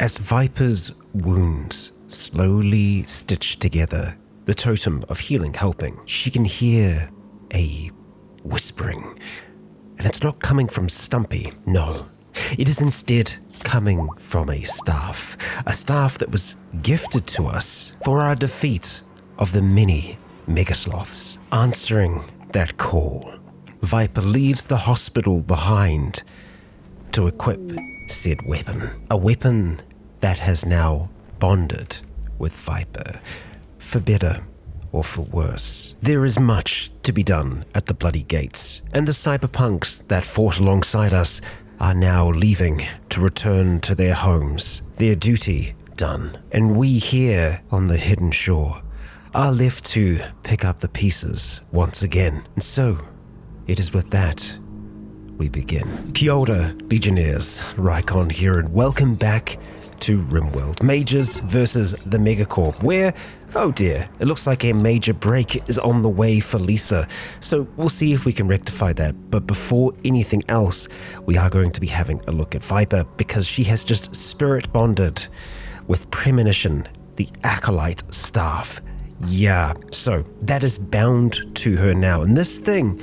As Viper's wounds slowly stitch together, the totem of healing helping, she can hear a whispering. And it's not coming from Stumpy, no. It is instead coming from a staff that was gifted to us for our defeat of the many Megasloths. Answering that call, Viper leaves the hospital behind to equip said weapon. A weapon that has now bonded with Viper, for better or for worse. There is much to be done at the Bloody Gates, and the cyberpunks that fought alongside us are now leaving to return to their homes, their duty done. And we here on the Hidden Shore are left to pick up the pieces once again. And so, it is with that we begin. Kia ora, Legionnaires, Rycon here, and welcome back to RimWorld. Mages versus the Megacorp, where, oh dear, it looks like a major break is on the way for Lisa. So we'll see if we can rectify that. But before anything else, we are going to be having a look at Viper, because she has just spirit bonded with Premonition, the Acolyte staff. Yeah, so that is bound to her now. And this thing,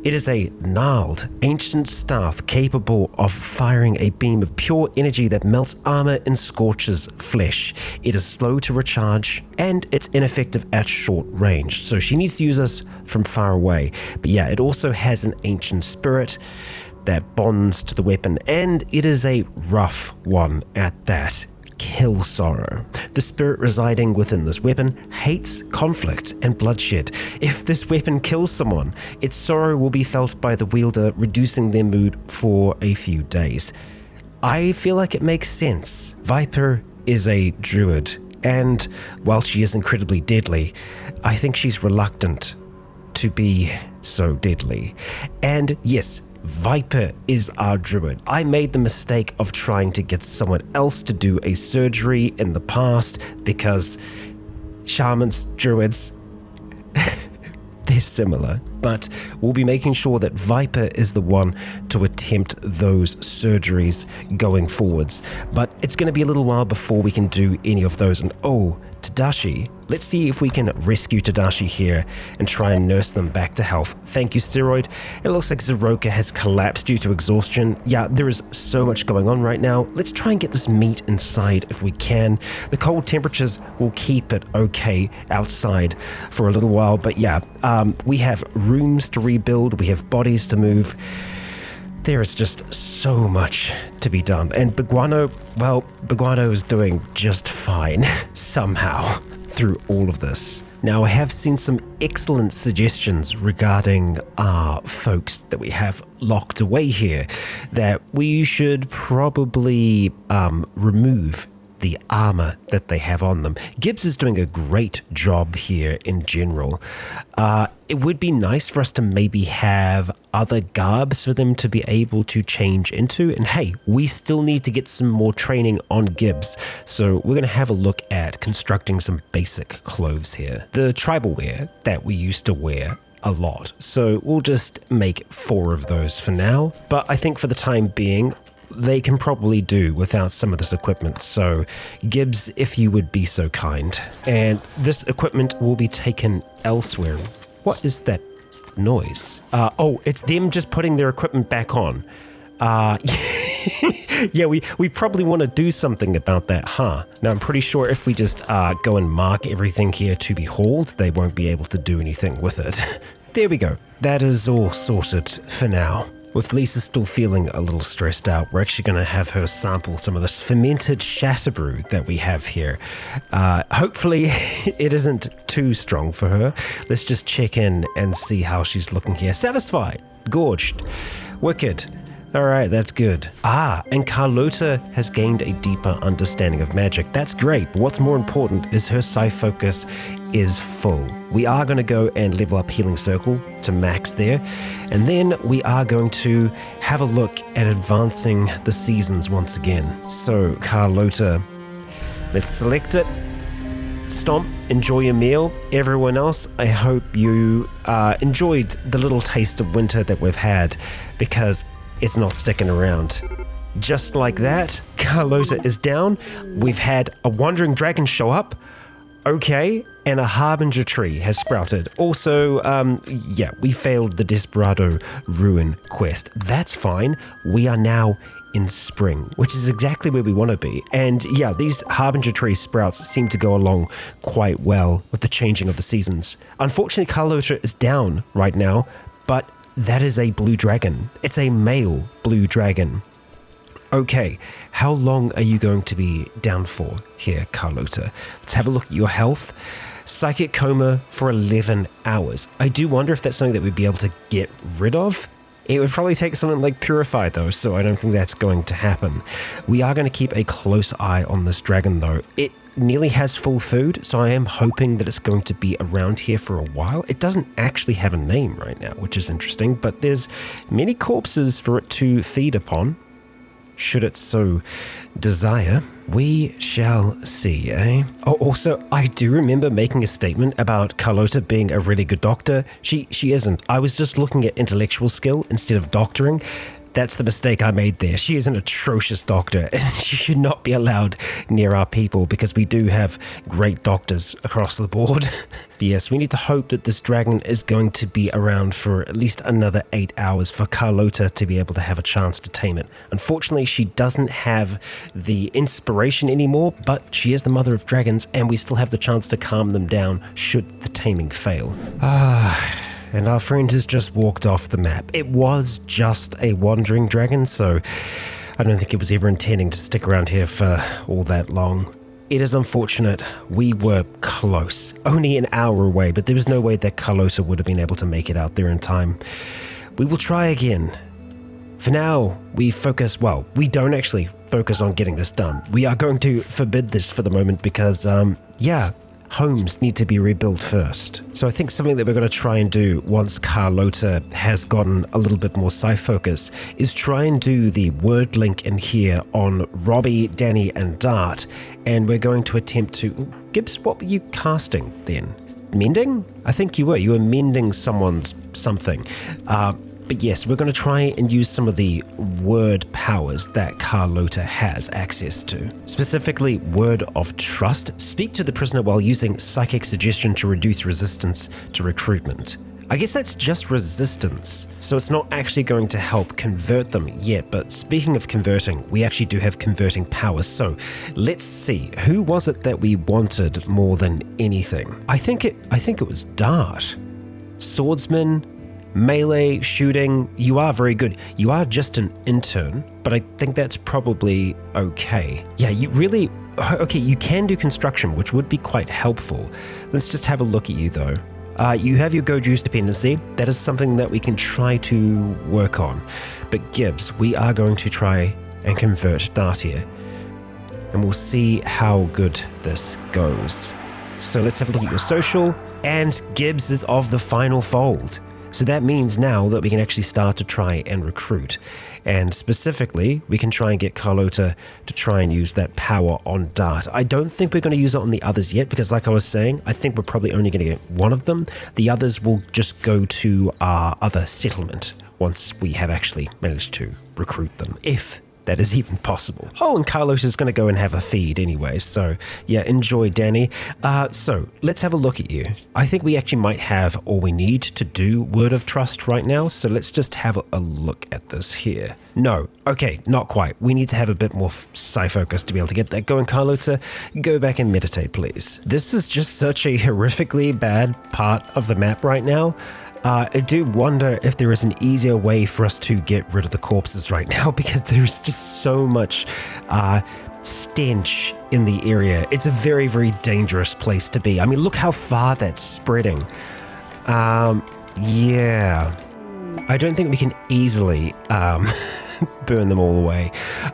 it is a gnarled, ancient staff capable of firing a beam of pure energy that melts armor and scorches flesh. It is slow to recharge, and it's ineffective at short range, so she needs to use us from far away. But yeah, it also has an ancient spirit that bonds to the weapon, and it is a rough one at that. Kill Sorrow. The spirit residing within this weapon hates conflict and bloodshed. If this weapon kills someone, its sorrow will be felt by the wielder, reducing their mood for a few days. I feel like it makes sense. Viper is a druid, and while she is incredibly deadly, I think she's reluctant to be so deadly. And yes, Viper is our druid. I made the mistake of trying to get someone else to do a surgery in the past, because shamans, druids, they're similar. But we'll be making sure that Viper is the one to attempt those surgeries going forwards. But it's going to be a little while before we can do any of those. And oh, Tadashi, let's see if we can rescue Tadashi here and try and nurse them back to health. Thank you, Steroid. It looks like Zeroka has collapsed due to exhaustion. Yeah, there is so much going on right now. Let's try and get this meat inside if we can. The cold temperatures will keep it okay outside for a little while, but yeah, we have rooms to rebuild, we have bodies to move. There is just so much to be done. And Biguano, well, Biguano is doing just fine, somehow, through all of this. Now, I have seen some excellent suggestions regarding our folks that we have locked away here, that we should probably remove the armor that they have on them. Gibbs is doing a great job here in general. It would be nice for us to maybe have other garbs for them to be able to change into. And hey, we still need to get some more training on Gibbs. So we're going to have a look at constructing some basic clothes here. The tribal wear that we used to wear a lot. So we'll just make 4 of those for now. But I think for the time being, they can probably do without some of this equipment. So Gibbs, if you would be so kind. And this equipment will be taken elsewhere. What is that noise? Oh, it's them just putting their equipment back on. Yeah, we probably want to do something about that, huh? Now, I'm pretty sure if we just go and mark everything here to be hauled, they won't be able to do anything with it. There we go. That is all sorted for now. With Lisa still feeling a little stressed out, we're actually going to have her sample some of this fermented Shatterbrew that we have here. Hopefully it isn't too strong for her. Let's just check in and see how she's looking here. Satisfied, gorged, wicked. All right, that's good. And Carlota has gained a deeper understanding of magic. That's great, but what's more important is her psi focus is full. We are going to go and level up Healing Circle to max there, and then we are going to have a look at advancing the seasons once again. So, Carlota, let's select it. Stomp, enjoy your meal. Everyone else, I hope you enjoyed the little taste of winter that we've had, because it's not sticking around. just like that, Carlota is down. We've had a wandering dragon show up. Okay, and a harbinger tree has sprouted. Also, yeah, we failed the Desperado Ruin quest. That's fine. We are now in spring, which is exactly where we want to be. And yeah, these harbinger tree sprouts seem to go along quite well with the changing of the seasons. Unfortunately, Carlota is down right now, but that is a blue dragon. It's a male blue dragon. Okay, how long are you going to be down for here, Carlota? Let's have a look at your health. Psychic coma for 11 hours. I do wonder if that's something that we'd be able to get rid of. It would probably take something like Purify though, so I don't think that's going to happen. We are going to keep a close eye on this dragon though. It nearly has full food, so I am hoping that it's going to be around here for a while. It doesn't actually have a name right now, which is interesting, but there's many corpses for it to feed upon. Should it so desire, we shall see, eh? Oh, also, I do remember making a statement about Carlota being a really good doctor. She isn't. I was just looking at intellectual skill instead of doctoring. That's the mistake I made there. She is an atrocious doctor, and she should not be allowed near our people because we do have great doctors across the board. But yes, we need to hope that this dragon is going to be around for at least another 8 hours for Carlota to be able to have a chance to tame it. Unfortunately, she doesn't have the inspiration anymore, but she is the mother of dragons, and we still have the chance to calm them down should the taming fail. And our friend has just walked off the map. It was just a wandering dragon, so I don't think it was ever intending to stick around here for all that long. It is unfortunate. We were close, only an hour away, but there was no way that Carlota would have been able to make it out there in time. We will try again. For now, we don't actually focus on getting this done. We are going to forbid this for the moment because, homes need to be rebuilt first. So I think something that we're going to try and do once Carlota has gotten a little bit more psi-focus is try and do the word link in here on Robbie, Danny, and Dart. And we're going to attempt to... Gibbs, what were you casting then? Mending? I think you were. You were mending someone's something. But yes, we're going to try and use some of the word powers that Carlota has access to. Specifically, Word of Trust. Speak to the prisoner while using Psychic Suggestion to reduce resistance to recruitment. I guess that's just resistance, so it's not actually going to help convert them yet, but speaking of converting, we actually do have converting powers, so let's see. Who was it that we wanted more than anything? I think it was Dart. Swordsman, melee, shooting, you are very good. You are just an intern, but I think that's probably okay. Yeah, you can do construction, which would be quite helpful. Let's just have a look at you though. You have your Go Juice dependency. That is something that we can try to work on. But Gibbs, we are going to try and convert Dart here. And we'll see how good this goes. So let's have a look at your social. And Gibbs is of the final fold. So that means now that we can actually start to try and recruit. And specifically, we can try and get Carlota to try and use that power on Dart. I don't think we're going to use it on the others yet, because like I was saying, I think we're probably only going to get one of them. The others will just go to our other settlement once we have actually managed to recruit them, if that is even possible. Oh, and Carlos is going to go and have a feed anyway, so yeah, enjoy, Danny. So let's have a look at you. I think we actually might have all we need to do Word of Trust right now, so let's just have a look at this here. No, okay, not quite. We need to have a bit more psi-focus to be able to get that going. Carlota, go back and meditate, please. This is just such a horrifically bad part of the map right now. I do wonder if there is an easier way for us to get rid of the corpses right now, because there's just so much stench in the area. It's a very, very dangerous place to be. I mean, look how far that's spreading. Yeah. I don't think we can easily burn them all away.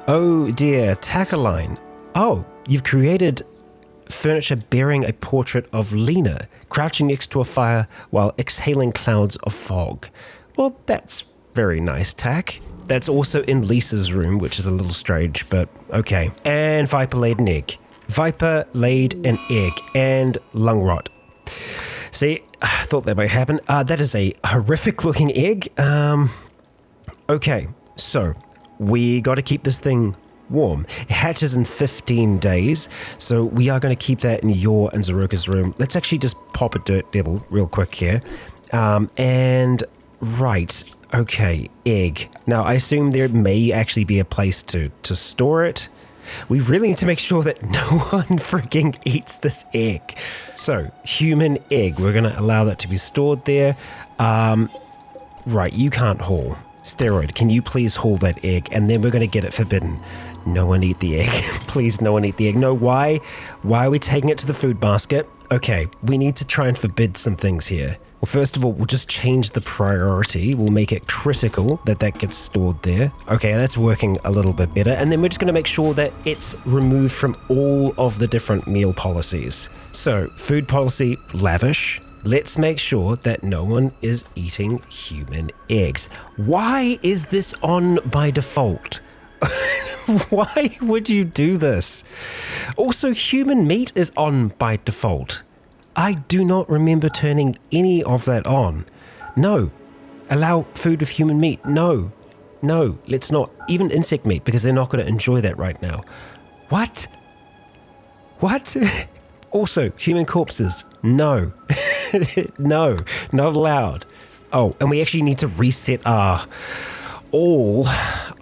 Oh dear, Tackleline. Oh, you've created furniture bearing a portrait of Lena, crouching next to a fire while exhaling clouds of fog. Well, that's very nice, Tack. That's also in Lisa's room, which is a little strange, but okay. And Viper laid an egg. Viper laid an egg and lung rot. See, I thought that might happen. That is a horrific looking egg. Okay, so we got to keep this thing warm. It hatches in 15 days, so we are going to keep that in your and Zaruka's room. Let's actually just pop a dirt devil real quick here. And right, okay, egg. Now, I assume there may actually be a place to store it. We really need to make sure that no one freaking eats this egg. So, human egg, we're going to allow that to be stored there. Right, you can't haul. Steroid, can you please haul that egg? And then we're going to get it forbidden. No one eat the egg. Please, no one eat the egg. No, why? Why are we taking it to the food basket? Okay, we need to try and forbid some things here. Well, first of all, we'll just change the priority. We'll make it critical that gets stored there. Okay, that's working a little bit better. And then we're just going to make sure that it's removed from all of the different meal policies. So, food policy, lavish. Let's make sure that no one is eating human eggs. Why is this on by default? Why would you do this? Also, human meat is on by default. I do not remember turning any of that on. No. Allow food with human meat. No. No, let's not. Even insect meat, because they're not going to enjoy that right now. What? What? Also, human corpses. No. No, not allowed. Oh, and we actually need to reset all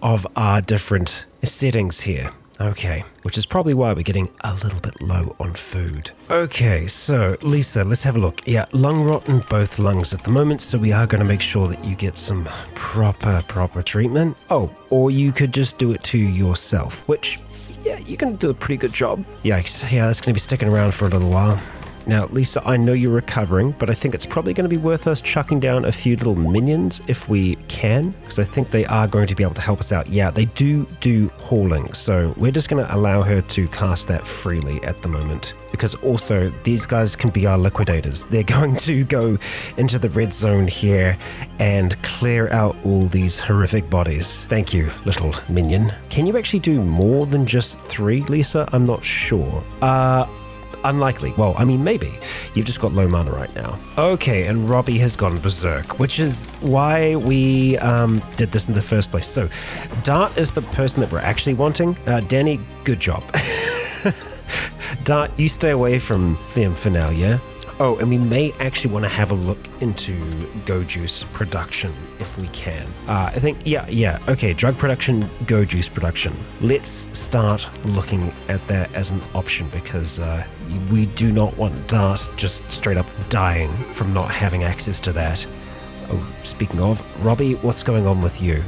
of our different settings here. Okay, which is probably why we're getting a little bit low on food. Okay, so Lisa, let's have a look. Yeah, lung rot in both lungs at the moment, so we are going to make sure that you get some proper treatment. Oh, or you could just do it to yourself, which, yeah, you're going to do a pretty good job. Yikes, yeah, that's going to be sticking around for a little while. Now, Lisa, I know you're recovering, but I think it's probably going to be worth us chucking down a few little minions if we can, because I think they are going to be able to help us out. Yeah, they do hauling, so we're just going to allow her to cast that freely at the moment, because also these guys can be our liquidators. They're going to go into the red zone here and clear out all these horrific bodies. Thank you, little minion. Can you actually do more than just 3, Lisa? I'm not sure. Unlikely. Well, I mean, maybe. You've just got low mana right now. Okay, and Robbie has gone berserk, which is why we did this in the first place. So, Dart is the person that we're actually wanting. Danny, good job. Dart, you stay away from them for now, yeah? Oh, and we may actually want to have a look into Go Juice production if we can. I think, yeah, okay, drug production, Go Juice production. Let's start looking at that as an option because we do not want Dart just straight up dying from not having access to that. Oh, speaking of, Robbie, what's going on with you?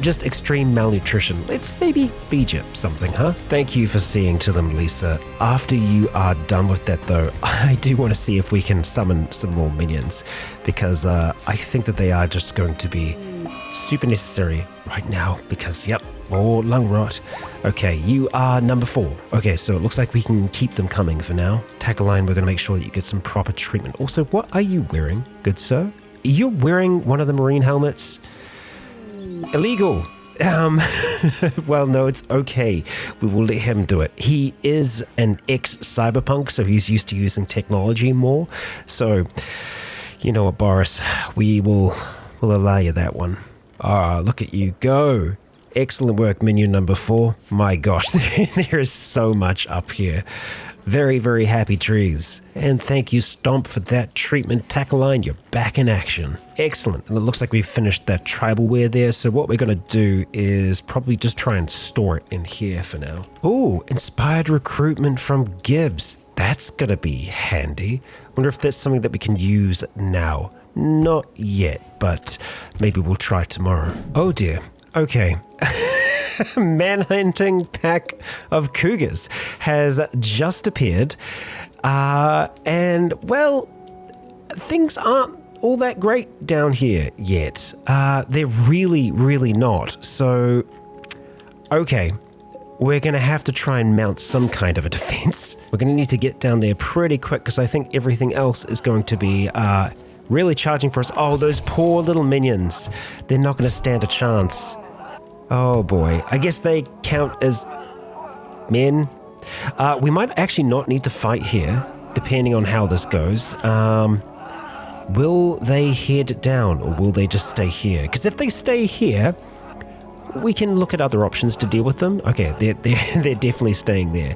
Just extreme malnutrition. Let's maybe feed you something, huh? Thank you for seeing to them, Lisa. After you are done with that, though, I do want to see if we can summon some more minions, because I think that they are just going to be super necessary right now, because, yep, more lung rot. Okay, you are number 4. Okay, so it looks like we can keep them coming for now. Tackleline, we're going to make sure that you get some proper treatment. Also, what are you wearing, good sir? You're wearing one of the marine helmets? Illegal. Well, no, it's okay. We will let him do it. He is an ex-cyberpunk, so he's used to using technology more. So, you know what, Boris? We'll allow you that one. Look at you go. Excellent work, minion number 4. My gosh, there is so much up here. Very, very happy trees. And thank you, Stomp, for that treatment. Tackleline, you're back in action. Excellent. And it looks like we've finished that tribal wear there. So what we're going to do is probably just try and store it in here for now. Oh, inspired recruitment from Gibbs. That's going to be handy. Wonder if that's something that we can use now. Not yet, but maybe we'll try tomorrow. Oh dear. Okay. Manhunting pack of cougars has just appeared, and well, things aren't all that great down here yet. They're really not. So, okay, we're gonna have to try and mount some kind of a defense. We're gonna need to get down there pretty quick because I think everything else is going to be really charging for us. Oh, those poor little minions. They're not gonna stand a chance. Oh boy, I guess they count as men. We might actually not need to fight here, depending on how this goes. Will they head down or will they just stay here? Because if they stay here, we can look at other options to deal with them. Okay, they're definitely staying there.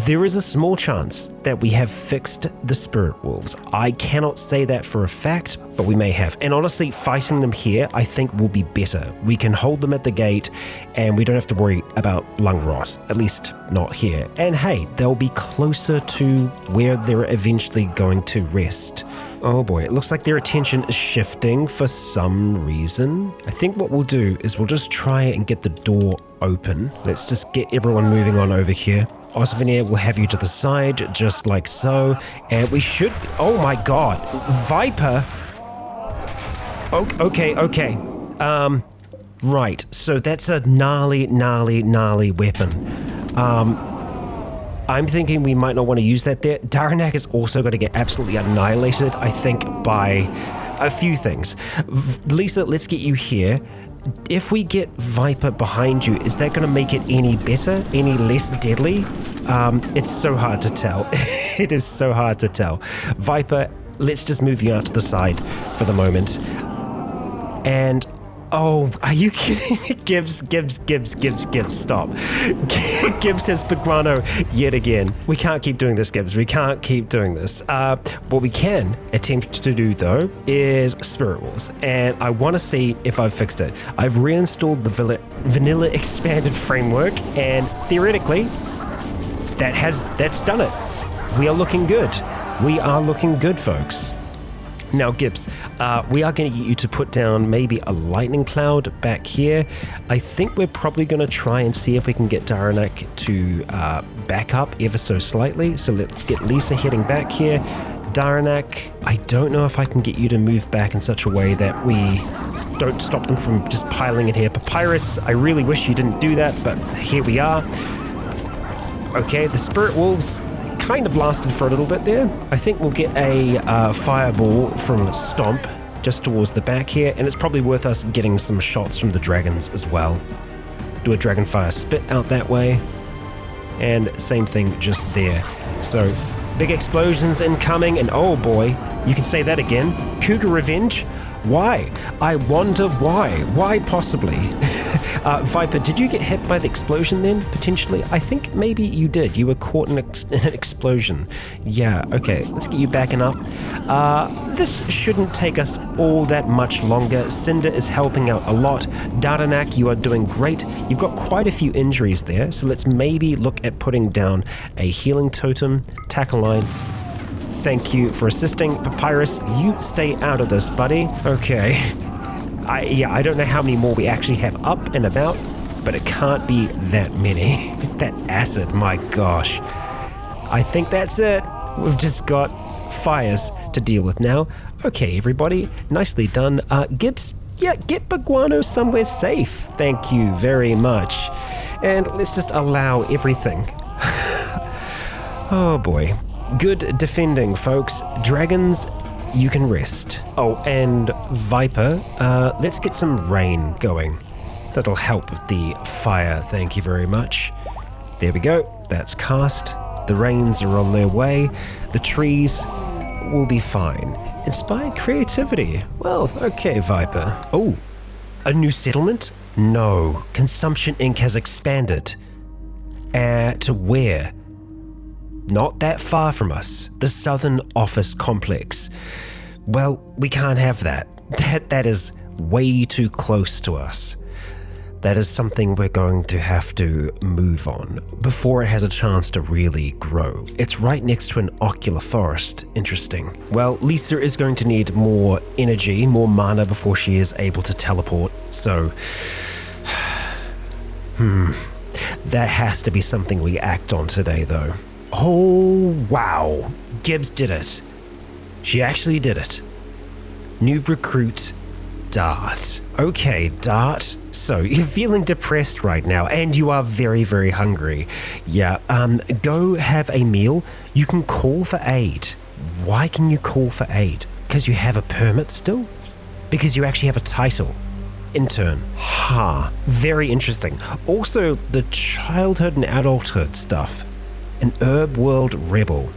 There is a small chance that we have fixed the spirit wolves. I cannot say that for a fact, but we may have. And honestly, fighting them here, I think will be better. We can hold them at the gate and we don't have to worry about lung rot, at least not here. And hey, they'll be closer to where they're eventually going to rest. Oh boy, it looks like their attention is shifting for some reason. I think what we'll do is we'll just try and get the door open. Let's just get everyone moving on over here. Osvanir will have you to the side, just like so. And we should... Oh my god. Viper? Okay. Right, so that's a gnarly weapon. I'm thinking we might not want to use that there. Daranak is also going to get absolutely annihilated, I think, by a few things. Lisa, let's get you here. If we get Viper behind you, is that going to make it any better, any less deadly? It's so hard to tell. It is so hard to tell. Viper, let's just move you out to the side for the moment. And... oh, are you kidding? Gibbs, stop. Gibbs has Baguano yet again. We can't keep doing this, Gibbs. We can't keep doing this. What we can attempt to do, though, is Spirit Wars. And I want to see if I've fixed it. I've reinstalled the vanilla expanded framework, and theoretically, that's done it. We are looking good. We are looking good, folks. Now, Gibbs, we are going to get you to put down maybe a lightning cloud back here. I think we're probably going to try and see if we can get Daranak to back up ever so slightly. So let's get Lisa heading back here. Daranak, I don't know if I can get you to move back in such a way that we don't stop them from just piling in here. Papyrus, I really wish you didn't do that, but here we are. Okay, the Spirit Wolves kind of lasted for a little bit there. I think we'll get a fireball from Stomp just towards the back here, and it's probably worth us getting some shots from the dragons as well. Do a Dragonfire Spit out that way, and same thing just there. So, big explosions incoming, and oh boy, you can say that again. Cougar Revenge? Why? I wonder why. Why possibly? Viper, did you get hit by the explosion then, potentially? I think maybe you did. You were caught in an explosion. Yeah, okay, let's get you backing up. This shouldn't take us all that much longer. Cinder is helping out a lot. Daranak, you are doing great. You've got quite a few injuries there, so let's maybe look at putting down a healing totem. Tackle line. Thank you for assisting. Papyrus, you stay out of this, buddy. Okay. I don't know how many more we actually have up and about, but it can't be that many. That acid, my gosh. I think that's it. We've just got fires to deal with now. Okay, everybody, nicely done. Gibbs, yeah, get Baguano somewhere safe. Thank you very much. And let's just allow everything. Oh boy. Good defending, folks. Dragons, you can rest. Oh, and Viper, let's get some rain going. That'll help with the fire, thank you very much. There we go, that's cast. The rains are on their way. The trees will be fine. Inspired creativity. Well, okay, Viper. Oh, a new settlement? No, Consumption Inc. has expanded. To where? Not that far from us, the Southern Office Complex. Well, we can't have that. That is way too close to us. That is something we're going to have to move on before it has a chance to really grow. It's right next to an ocular forest. Interesting. Well, Lisa is going to need more energy, more mana before she is able to teleport, so... That has to be something we act on today, though. Oh, wow. Gibbs did it. She actually did it. New recruit, Dart. Okay, Dart. So, you're feeling depressed right now, and you are very, very hungry. Yeah, go have a meal. You can call for aid. Why can you call for aid? Because you have a permit still? Because you actually have a title. Intern. Very interesting. Also, the childhood and adulthood stuff. An herb world rebel.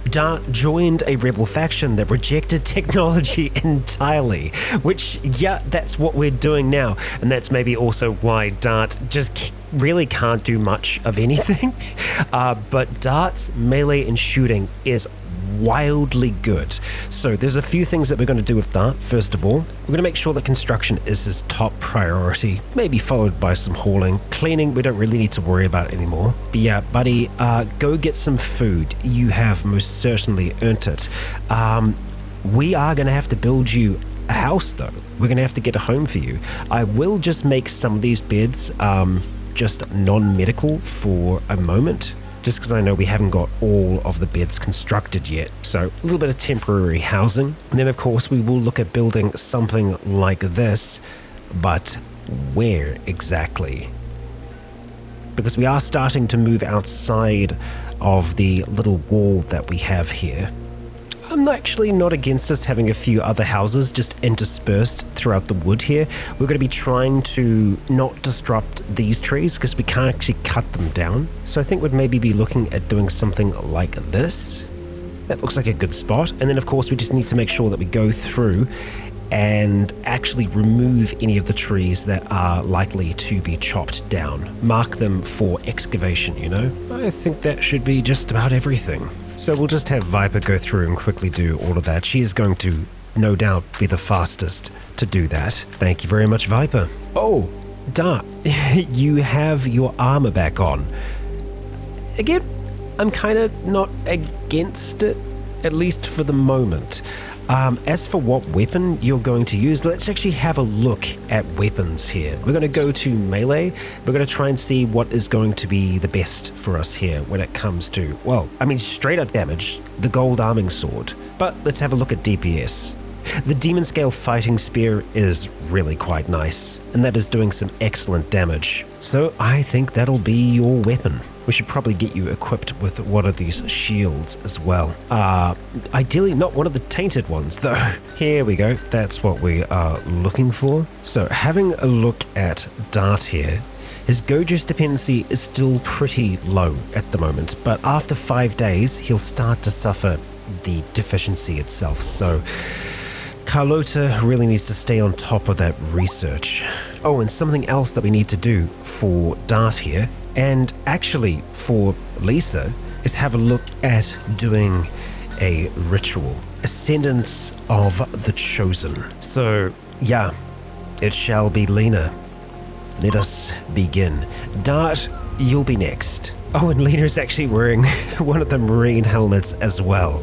Dart joined a rebel faction that rejected technology entirely, which, yeah, that's what we're doing now. And that's maybe also why Dart just really can't do much of anything. But Dart's melee and shooting is wildly good. So there's a few things that we're going to do with Dart. First of all, we're going to make sure that construction is his top priority, maybe followed by some hauling. Cleaning, we don't really need to worry about anymore. But yeah, buddy, go get some food. You have most certainly earned it. We are going to have to build you a house, though. We're going to have to get a home for you. I will just make some of these beds just non-medical for a moment, just because I know we haven't got all of the beds constructed yet. So a little bit of temporary housing. And then of course we will look at building something like this, but where exactly? Because we are starting to move outside of the little wall that we have here. I'm actually not against us having a few other houses just interspersed throughout the wood here. We're going to be trying to not disrupt these trees because we can't actually cut them down. So I think we'd maybe be looking at doing something like this. That looks like a good spot. And then of course we just need to make sure that we go through and actually remove any of the trees that are likely to be chopped down. Mark them for excavation, you know? I think that should be just about everything. So we'll just have Viper go through and quickly do all of that. She is going to, no doubt, be the fastest to do that. Thank you very much, Viper. Oh, Dart, you have your armor back on. Again, I'm kind of not against it, at least for the moment. As for what weapon you're going to use, let's actually have a look at weapons here. We're going to go to melee. We're going to try and see what is going to be the best for us here when it comes to, well, I mean, straight up damage, the gold arming sword. But let's have a look at DPS. The Demon Scale Fighting Spear is really quite nice, and that is doing some excellent damage. So I think that'll be your weapon. We should probably get you equipped with one of these shields as well. Ideally not one of the tainted ones though. Here we go, that's what we are looking for. So having a look at Dart here, his Goju's dependency is still pretty low at the moment, but after 5 days, he'll start to suffer the deficiency itself. So Carlota really needs to stay on top of that research. Oh, and something else that we need to do for Dart here, and actually for Lisa, is have a look at doing a ritual. Ascendance of the Chosen. So, yeah, it shall be Lena. Let us begin. Dart, you'll be next. Oh, and Lena's actually wearing one of the marine helmets as well.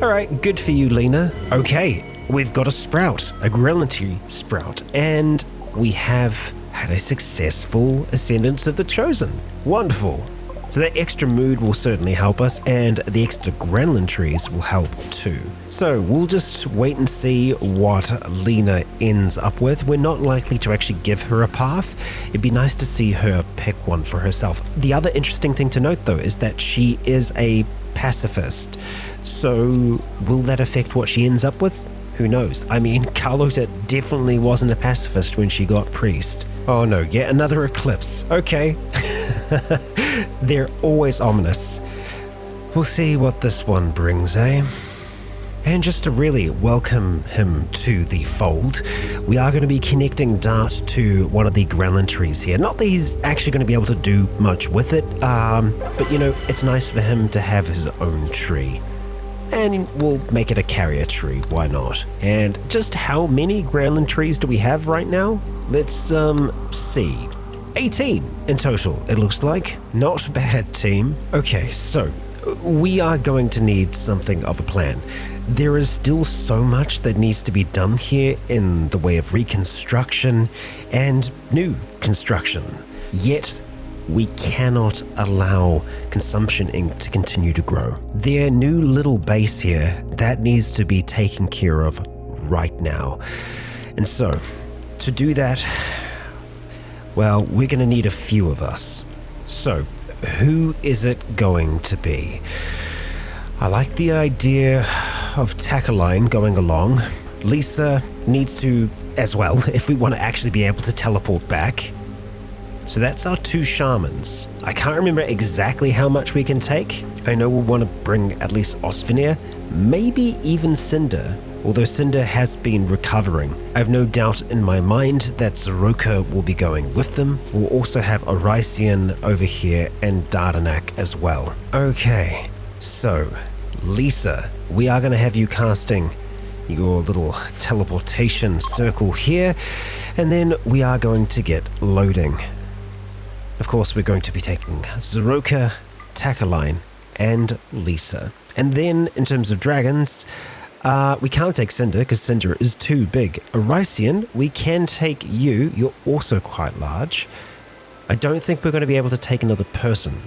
Alright, good for you, Lena. Okay. We've got a sprout, a Grillanty sprout, and we have had a successful Ascendance of the Chosen. Wonderful. So that extra mood will certainly help us, and the extra Grenlin trees will help too. So we'll just wait and see what Lena ends up with. We're not likely to actually give her a path. It'd be nice to see her pick one for herself. The other interesting thing to note though is that she is a pacifist. So will that affect what she ends up with? Who knows? I mean, Carlota definitely wasn't a pacifist when she got priest. Oh no, yet another eclipse. Okay. They're always ominous. We'll see what this one brings, eh? And just to really welcome him to the fold, we are going to be connecting Dart to one of the Grenlin trees here. Not that he's actually going to be able to do much with it, but you know, it's nice for him to have his own tree. And we'll make it a carrier tree, why not? And just how many Grenlin trees do we have right now? Let's see. 18 in total, it looks like. Not bad, team. Okay, so we are going to need something of a plan. There is still so much that needs to be done here in the way of reconstruction and new construction. Yet, we cannot allow Consumption Inc. to continue to grow. Their new little base here, that needs to be taken care of right now. And so, to do that, well, we're going to need a few of us. So, who is it going to be? I like the idea of Tacaline going along. Lisa needs to as well, if we want to actually be able to teleport back. So that's our 2 shamans. I can't remember exactly how much we can take. I know we'll want to bring at least Osvinir, maybe even Cinder, although Cinder has been recovering. I have no doubt in my mind that Zaroka will be going with them. We'll also have Rycon over here and Dardanak as well. Okay, so Lisa, we are going to have you casting your little teleportation circle here, and then we are going to get loading. Of course, we're going to be taking Zaroka, Takaline, and Lisa. And then, in terms of dragons, we can't take Cinder because Cinder is too big. Rycon, we can take you. You're also quite large. I don't think we're going to be able to take another person.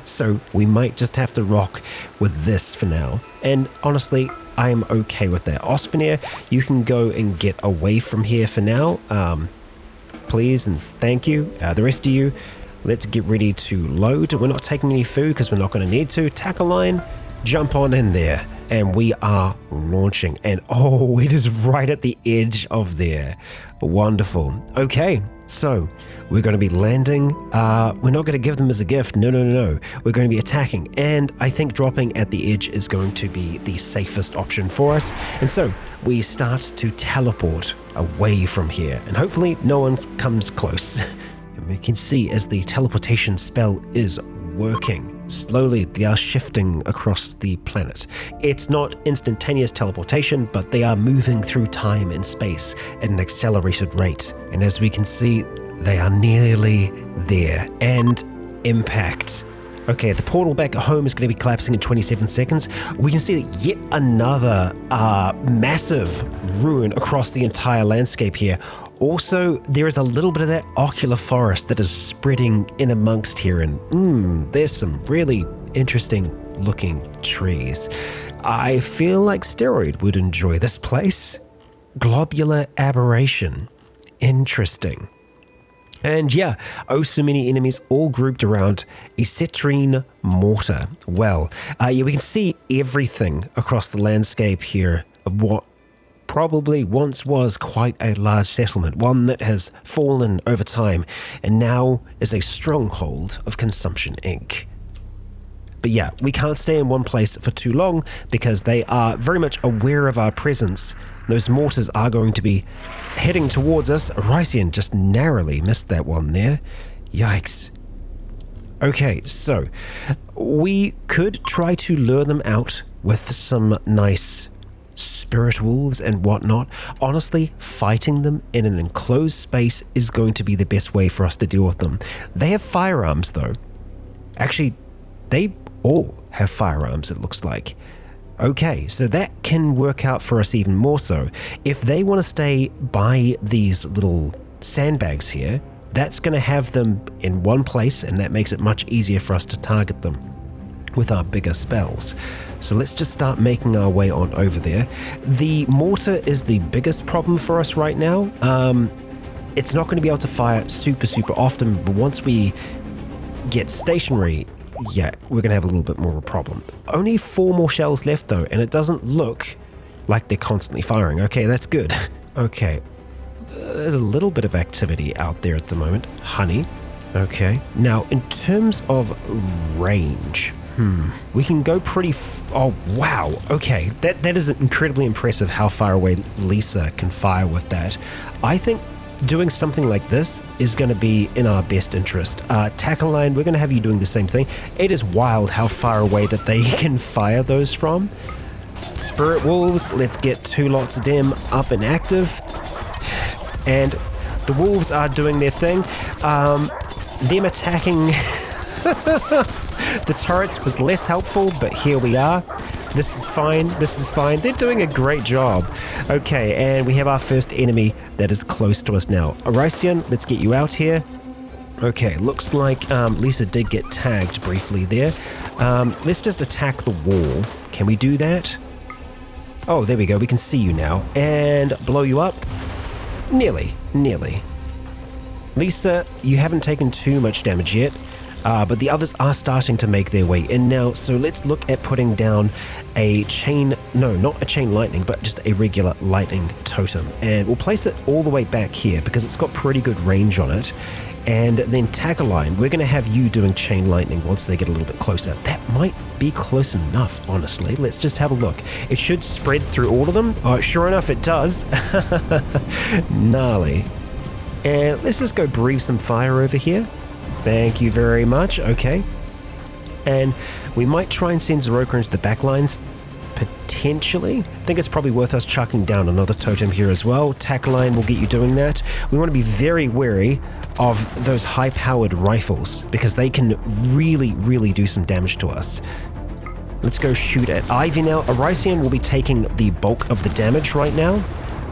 So we might just have to rock with this for now. And honestly, I am okay with that. Osvinir, you can go and get away from here for now. Please and thank you. The rest of you, let's get ready to load. We're not taking any food because we're not going to need to. Takaline, jump on in there. And we are launching. And oh, it is right at the edge of there. Wonderful. Okay, so we're going to be landing. We're not going to give them as a gift. No. We're going to be attacking. And I think dropping at the edge is going to be the safest option for us. And so we start to teleport away from here. And hopefully no one comes close. And we can see as the teleportation spell is working. Slowly, they are shifting across the planet. It's not instantaneous teleportation, but they are moving through time and space at an accelerated rate. And as we can see, they are nearly there. And impact. Okay, the portal back at home is going to be collapsing in 27 seconds. We can see yet another massive ruin across the entire landscape here. Also, there is a little bit of that ocular forest that is spreading in amongst here, and there's some really interesting looking trees. I feel like Steroid would enjoy this place. Globular aberration. Interesting. And yeah, oh so many enemies all grouped around a citrine mortar. Well, yeah, we can see everything across the landscape here of what probably once was quite a large settlement, one that has fallen over time and now is a stronghold of Consumption Inc. But yeah, we can't stay in one place for too long because they are very much aware of our presence. Those mortars are going to be heading towards us. Rycon just narrowly missed that one there. Yikes. Okay, so we could try to lure them out with some nice spirit wolves and whatnot. Honestly, fighting them in an enclosed space is going to be the best way for us to deal with them. They have firearms though. Actually, they all have firearms, it looks like. Okay, so that can work out for us even more so. If they want to stay by these little sandbags here, that's going to have them in one place, and that makes it much easier for us to target them with our bigger spells. So let's just start making our way on over there. The mortar is the biggest problem for us right now. It's not going to be able to fire super often, but once we get stationary, yeah, we're going to have a little bit more of a problem. Only 4 more shells left though, and it doesn't look like they're constantly firing. Okay, that's good. Okay, there's a little bit of activity out there at the moment. Honey. Okay, now in terms of range, we can go pretty oh wow, okay, that is incredibly impressive how far away Lisa can fire with that. I think doing something like this is going to be in our best interest. Takaline, we're going to have you doing the same thing. It is wild how far away that they can fire those from. Spirit wolves, let's get 2 lots of them up and active. And the wolves are doing their thing. Them attacking the turrets was less helpful, but here we are. This is fine. They're doing a great job. Okay, and we have our first enemy that is close to us now. Rycon, let's get you out here. Okay, looks like Lisa did get tagged briefly there. Let's just attack the wall. Can we do that? Oh, there we go. We can see you now. And blow you up. Nearly. Lisa, you haven't taken too much damage yet. but the others are starting to make their way in now. So let's look at putting down a chain, no, not a chain lightning, but just a regular lightning totem. And we'll place it all the way back here because it's got pretty good range on it. And then Tackleline, we're going to have you doing chain lightning once they get a little bit closer. That might be close enough, honestly. Let's just have a look. It should spread through all of them. Oh, sure enough, it does. Gnarly. And let's just go breathe some fire over here. Thank you very much. Okay. And we might try and send Zeroka into the back lines, potentially. I think it's probably worth us chucking down another totem here as well. Tackline will get you doing that. We want to be very wary of those high-powered rifles because they can really, really do some damage to us. Let's go shoot at Ivy now. Arycian will be taking the bulk of the damage right now.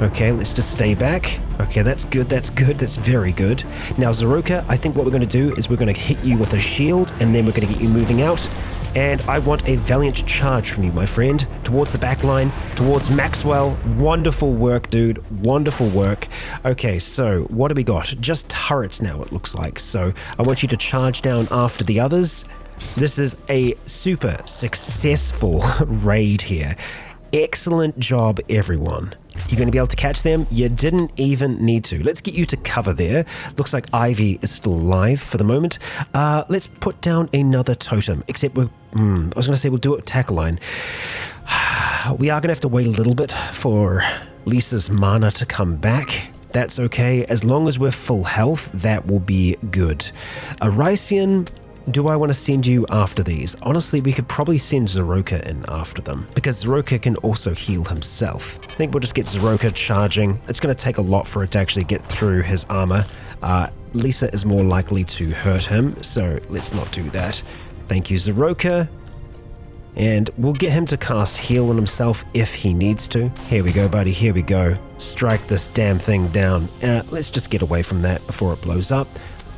Okay, let's just stay back. Okay, that's good, that's very good. Now, Zeroka, I think what we're going to do is we're going to hit you with a shield, and then we're going to get you moving out. And I want a valiant charge from you, my friend, towards the back line, towards Maxwell. Wonderful work, dude. Wonderful work. Okay, so what do we got? Just turrets now, it looks like. So I want you to charge down after the others. This is a super successful raid here. Excellent job, everyone. You're going to be able to catch them? You didn't even need to. Let's get you to cover there. Looks like Ivy is still alive for the moment. Let's put down another totem, except I was going to say we'll do it with Tackleline. We are going to have to wait a little bit for Lisa's mana to come back. That's okay. As long as we're full health, that will be good. Arycian, do I want to send you after these? Honestly, we could probably send Zeroka in after them, because Zeroka can also heal himself. I think we'll just get Zeroka charging. It's going to take a lot for it to actually get through his armor. Lisa is more likely to hurt him, so let's not do that. Thank you, Zeroka. And we'll get him to cast heal on himself if he needs to. Here we go, buddy, here we go. Strike this damn thing down. Let's just get away from that before it blows up.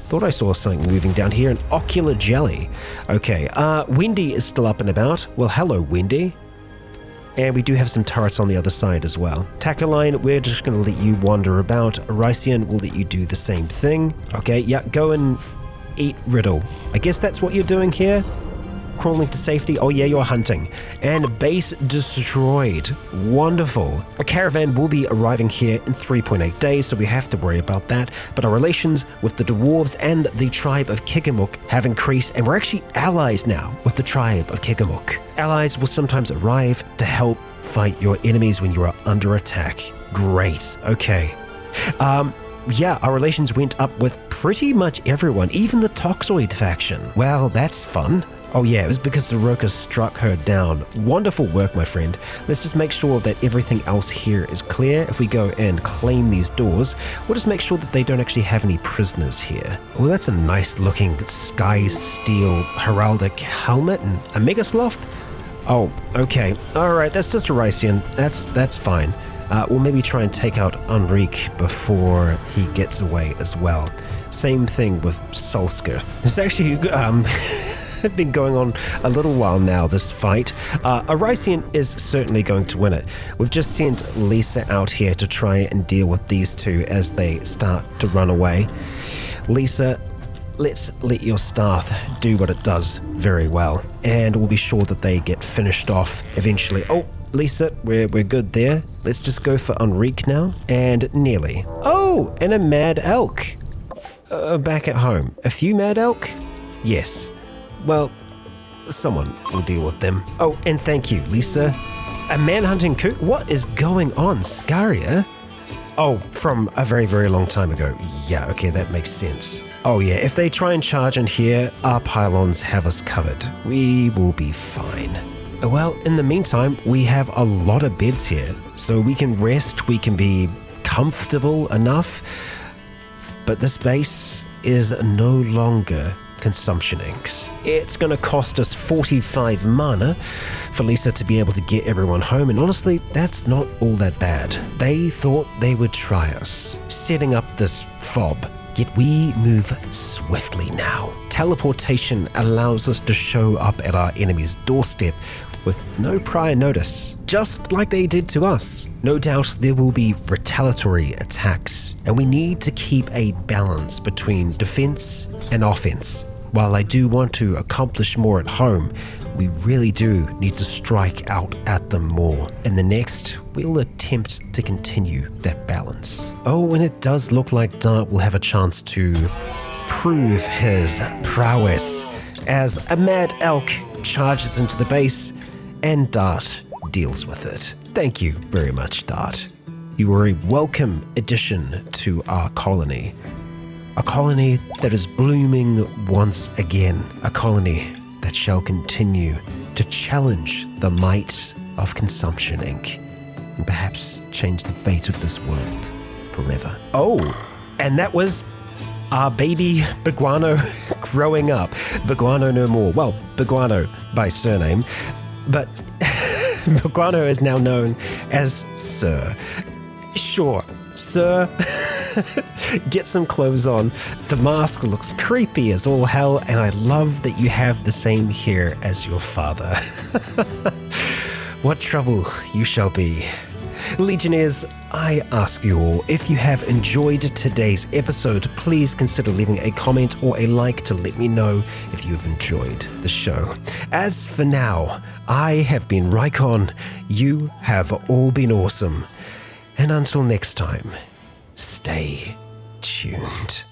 Thought I saw something moving down here, an ocular jelly. Okay, Wendy is still up and about. Well, hello, Wendy. And we do have some turrets on the other side as well. Tackleline, we're just going to let you wander about. Arycian will let you do the same thing. Okay, yeah, go and eat Riddle. I guess that's what you're doing here. Crawling to safety. Oh yeah, you're hunting. And base destroyed. Wonderful. A caravan will be arriving here in 3.8 days, so we have to worry about that. But our relations with the dwarves and the tribe of Kigamuk have increased, and we're actually allies now with the tribe of Kigamuk. Allies will sometimes arrive to help fight your enemies when you are under attack. Great. Okay. Yeah, our relations went up with pretty much everyone, even the Toxoid faction. Well, that's fun. Oh yeah, it was because Zeroka struck her down. Wonderful work, my friend. Let's just make sure that everything else here is clear. If we go and claim these doors, we'll just make sure that they don't actually have any prisoners here. Oh, that's a nice looking sky steel heraldic helmet and a Megasloth. Oh, okay. Alright, that's just Arycian. That's fine. We'll maybe try and take out Enrique before he gets away as well. Same thing with Solskjaer. It's actually been going on a little while now, this fight. Arycian is certainly going to win it. We've just sent Lisa out here to try and deal with these two as they start to run away. Lisa, let's let your staff do what it does very well, and we'll be sure that they get finished off eventually. Oh, Lisa, we're good there. Let's just go for Enrique now, and Nearly. Oh, and a mad elk. Back at home. A few mad elk? Yes. Well, someone will deal with them. Oh, and thank you, Lisa. A manhunting coup? What is going on, Scaria? Oh, from a very, very long time ago. Yeah, okay, that makes sense. Oh yeah, if they try and charge in here, our pylons have us covered. We will be fine. Well, in the meantime, we have a lot of beds here, so we can rest, we can be comfortable enough, but this base is no longer Consumption Inks. It's going to cost us 45 mana for Lisa to be able to get everyone home, and honestly, that's not all that bad. They thought they would try us, setting up this fob. Yet we move swiftly now. Teleportation allows us to show up at our enemy's doorstep with no prior notice, just like they did to us. No doubt there will be retaliatory attacks, and we need to keep a balance between defense and offense. while I do want to accomplish more at home, we really do need to strike out at them more. In the next, we'll attempt to continue that balance. Oh, and it does look like Dart will have a chance to prove his prowess as a mad elk charges into the base and Dart deals with it. Thank you very much, Dart. You were a welcome addition to our colony. A colony that is blooming once again. A colony that shall continue to challenge the might of Consumption Inc. and perhaps change the fate of this world forever. Oh, and that was our baby Biguano growing up. Biguano no more. Well, Biguano by surname, but Biguano is now known as Sir. Sure, Sir, get some clothes on. The mask looks creepy as all hell, and I love that you have the same hair as your father. What trouble you shall be. Legionnaires, I ask you all, if you have enjoyed today's episode, please consider leaving a comment or a like to let me know if you have enjoyed the show. As for now, I have been Rycon, you have all been awesome, and until next time, stay tuned.